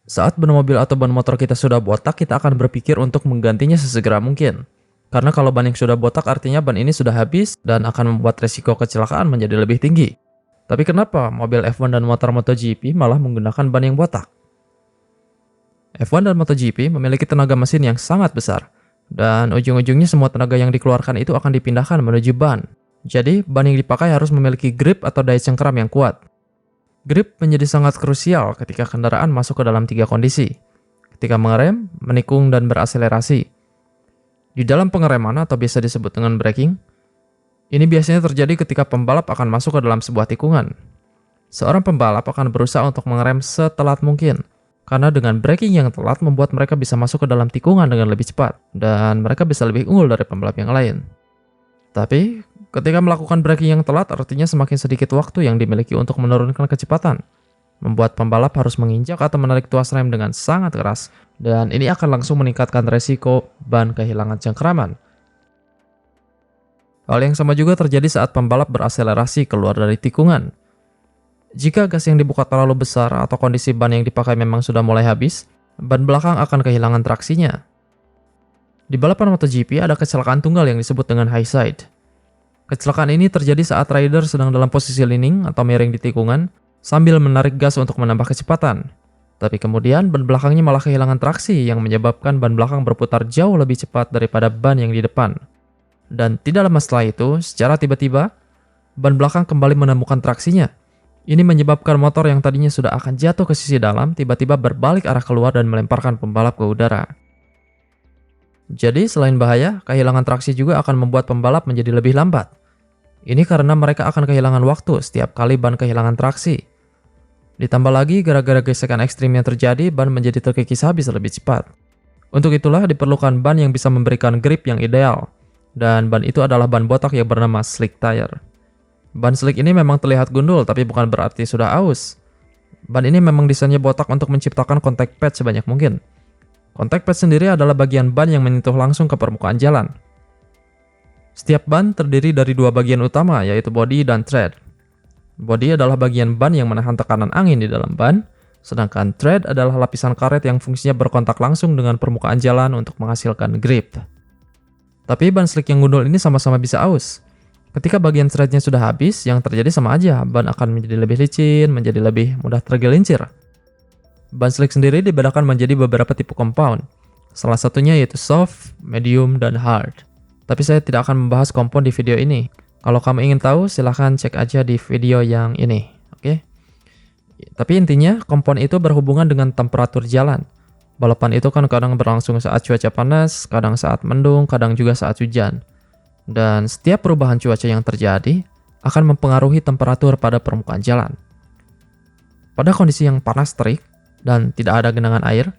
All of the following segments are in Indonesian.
Saat ban mobil atau ban motor kita sudah botak, kita akan berpikir untuk menggantinya sesegera mungkin. Karena kalau ban yang sudah botak artinya ban ini sudah habis dan akan membuat resiko kecelakaan menjadi lebih tinggi. Tapi kenapa mobil F1 dan motor MotoGP malah menggunakan ban yang botak? F1 dan MotoGP memiliki tenaga mesin yang sangat besar, dan ujung-ujungnya semua tenaga yang dikeluarkan itu akan dipindahkan menuju ban. Jadi, ban yang dipakai harus memiliki grip atau daya cengkeram yang kuat. Grip menjadi sangat krusial ketika kendaraan masuk ke dalam 3 kondisi. Ketika mengerem, menikung, dan berakselerasi. Di dalam pengereman atau biasa disebut dengan braking, ini biasanya terjadi ketika pembalap akan masuk ke dalam sebuah tikungan. Seorang pembalap akan berusaha untuk mengerem setelat mungkin, karena dengan braking yang telat membuat mereka bisa masuk ke dalam tikungan dengan lebih cepat, dan mereka bisa lebih unggul dari pembalap yang lain. Tapi, ketika melakukan braking yang telat artinya semakin sedikit waktu yang dimiliki untuk menurunkan kecepatan, membuat pembalap harus menginjak atau menarik tuas rem dengan sangat keras, dan ini akan langsung meningkatkan resiko ban kehilangan cengkeraman. Hal yang sama juga terjadi saat pembalap berakselerasi keluar dari tikungan. Jika gas yang dibuka terlalu besar atau kondisi ban yang dipakai memang sudah mulai habis, ban belakang akan kehilangan traksinya. Di balapan MotoGP ada kecelakaan tunggal yang disebut dengan high side. Kecelakaan ini terjadi saat rider sedang dalam posisi leaning atau miring di tikungan sambil menarik gas untuk menambah kecepatan. Tapi kemudian ban belakangnya malah kehilangan traksi yang menyebabkan ban belakang berputar jauh lebih cepat daripada ban yang di depan. Dan tidak lama setelah itu, secara tiba-tiba, ban belakang kembali menemukan traksinya. Ini menyebabkan motor yang tadinya sudah akan jatuh ke sisi dalam tiba-tiba berbalik arah keluar dan melemparkan pembalap ke udara. Jadi selain bahaya, kehilangan traksi juga akan membuat pembalap menjadi lebih lambat. Ini karena mereka akan kehilangan waktu setiap kali ban kehilangan traksi. Ditambah lagi, gara-gara gesekan ekstrim yang terjadi, ban menjadi terkikis habis lebih cepat. Untuk itulah diperlukan ban yang bisa memberikan grip yang ideal. Dan ban itu adalah ban botak yang bernama slick tire. Ban slick ini memang terlihat gundul, tapi bukan berarti sudah aus. Ban ini memang desainnya botak untuk menciptakan contact pad sebanyak mungkin. Contact pad sendiri adalah bagian ban yang menyentuh langsung ke permukaan jalan. Setiap ban terdiri dari 2 bagian utama, yaitu body dan tread. Body adalah bagian ban yang menahan tekanan angin di dalam ban, sedangkan tread adalah lapisan karet yang fungsinya berkontak langsung dengan permukaan jalan untuk menghasilkan grip. Tapi ban slick yang gundul ini sama-sama bisa aus. Ketika bagian treadnya sudah habis, yang terjadi sama aja, ban akan menjadi lebih licin, menjadi lebih mudah tergelincir. Ban slick sendiri dibedakan menjadi beberapa tipe compound. Salah satunya yaitu soft, medium, dan hard. Tapi saya tidak akan membahas compound di video ini. Kalau kamu ingin tahu, silahkan cek aja di video yang ini. Oke? Tapi intinya, compound itu berhubungan dengan temperatur jalan. Balapan itu kan kadang berlangsung saat cuaca panas, kadang saat mendung, kadang juga saat hujan. Dan setiap perubahan cuaca yang terjadi akan mempengaruhi temperatur pada permukaan jalan. Pada kondisi yang panas terik dan tidak ada genangan air,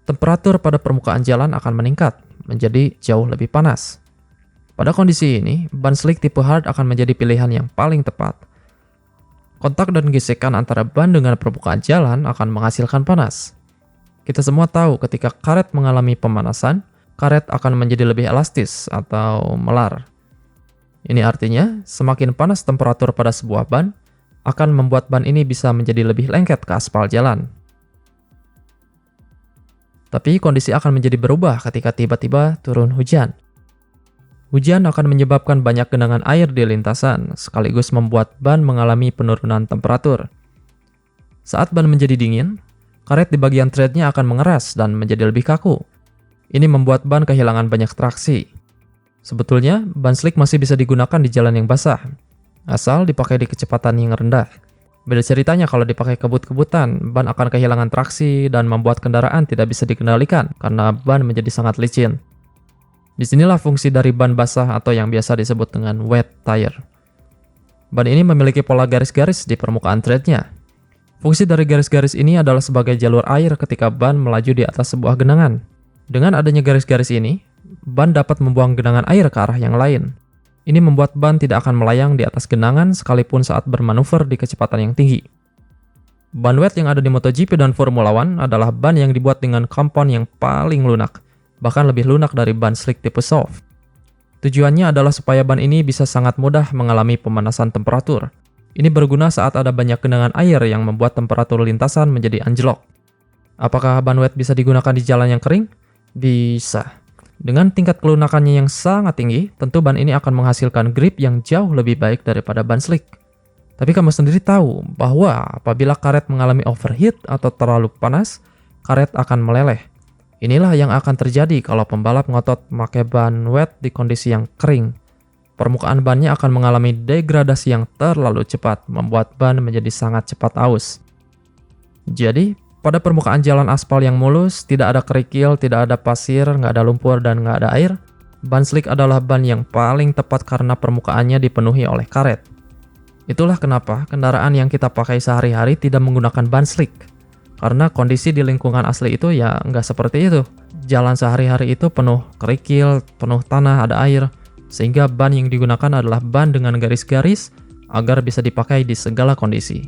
temperatur pada permukaan jalan akan meningkat menjadi jauh lebih panas. Pada kondisi ini, ban slick tipe hard akan menjadi pilihan yang paling tepat. Kontak dan gesekan antara ban dengan permukaan jalan akan menghasilkan panas. Kita semua tahu ketika karet mengalami pemanasan, karet akan menjadi lebih elastis atau melar. Ini artinya, semakin panas temperatur pada sebuah ban, akan membuat ban ini bisa menjadi lebih lengket ke aspal jalan. Tapi kondisi akan menjadi berubah ketika tiba-tiba turun hujan. Hujan akan menyebabkan banyak genangan air di lintasan, sekaligus membuat ban mengalami penurunan temperatur. Saat ban menjadi dingin, karet di bagian treadnya akan mengeras dan menjadi lebih kaku. Ini membuat ban kehilangan banyak traksi. Sebetulnya, ban slick masih bisa digunakan di jalan yang basah, asal dipakai di kecepatan yang rendah. Beda ceritanya kalau dipakai kebut-kebutan, ban akan kehilangan traksi dan membuat kendaraan tidak bisa dikendalikan karena ban menjadi sangat licin. Disinilah fungsi dari ban basah atau yang biasa disebut dengan wet tire. Ban ini memiliki pola garis-garis di permukaan treadnya. Fungsi dari garis-garis ini adalah sebagai jalur air ketika ban melaju di atas sebuah genangan. Dengan adanya garis-garis ini, ban dapat membuang genangan air ke arah yang lain. Ini membuat ban tidak akan melayang di atas genangan sekalipun saat bermanuver di kecepatan yang tinggi. Ban wet yang ada di MotoGP dan Formula One adalah ban yang dibuat dengan compound yang paling lunak, bahkan lebih lunak dari ban slick tipe soft. Tujuannya adalah supaya ban ini bisa sangat mudah mengalami pemanasan temperatur. Ini berguna saat ada banyak genangan air yang membuat temperatur lintasan menjadi anjlok. Apakah ban wet bisa digunakan di jalan yang kering? Bisa. Dengan tingkat kelunakannya yang sangat tinggi, tentu ban ini akan menghasilkan grip yang jauh lebih baik daripada ban slick. Tapi kamu sendiri tahu bahwa apabila karet mengalami overheat atau terlalu panas, karet akan meleleh. Inilah yang akan terjadi kalau pembalap ngotot memakai ban wet di kondisi yang kering. Permukaan bannya akan mengalami degradasi yang terlalu cepat, membuat ban menjadi sangat cepat aus. Jadi, pada permukaan jalan aspal yang mulus, tidak ada kerikil, tidak ada pasir, nggak ada lumpur, dan nggak ada air, ban slick adalah ban yang paling tepat karena permukaannya dipenuhi oleh karet. Itulah kenapa kendaraan yang kita pakai sehari-hari tidak menggunakan ban slick. Karena kondisi di lingkungan asli itu ya nggak seperti itu. Jalan sehari-hari itu penuh kerikil, penuh tanah, ada air, sehingga ban yang digunakan adalah ban dengan garis-garis agar bisa dipakai di segala kondisi.